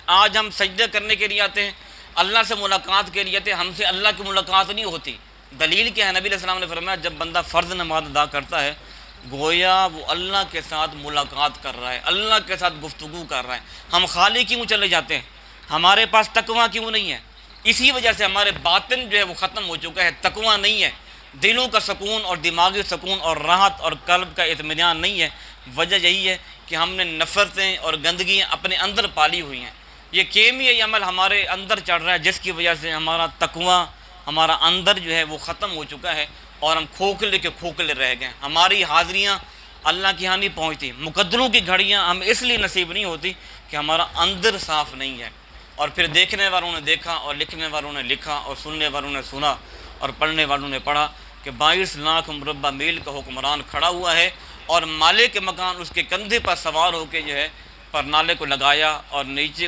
آج ہم سجدے کرنے کے لیے آتے ہیں، اللہ سے ملاقات کے لیے آتے ہیں، ہم سے اللہ کی ملاقات نہیں ہوتی۔ دلیل کیا ہے؟ نبی علیہ السلام نے فرمایا جب بندہ فرض نماز ادا کرتا ہے گویا وہ اللہ کے ساتھ ملاقات کر رہا ہے، اللہ کے ساتھ گفتگو کر رہا ہے۔ ہم خالی کیوں چلے جاتے ہیں؟ ہمارے پاس تقویٰ کیوں نہیں ہے؟ اسی وجہ سے ہمارے باطن جو ہے وہ ختم ہو چکا ہے، تقویٰ نہیں ہے، دلوں کا سکون اور دماغی سکون اور راحت اور قلب کا اطمینان نہیں ہے۔ وجہ یہی ہے کہ ہم نے نفرتیں اور گندگیاں اپنے اندر پالی ہوئی ہیں۔ یہ کیمیائی عمل ہمارے اندر چڑھ رہا ہے جس کی وجہ سے ہمارا تقویٰ ہمارا اندر جو ہے وہ ختم ہو چکا ہے اور ہم کھوکھلے کے کھوکھلے رہ گئے۔ ہماری حاضریاں اللہ کی ہاں نہیں پہنچتی، مقدروں کی گھڑیاں ہم اس لیے نصیب نہیں ہوتی کہ ہمارا اندر صاف نہیں ہے۔ اور پھر دیکھنے والوں نے دیکھا اور لکھنے والوں نے لکھا اور سننے والوں نے سنا اور پڑھنے والوں نے پڑھا کہ 22 لاکھ مربع میل کا حکمران کھڑا ہوا ہے اور مالک مکان اس کے کندھے پر سوار ہو کے جو ہے پر نالے کو لگایا اور نیچے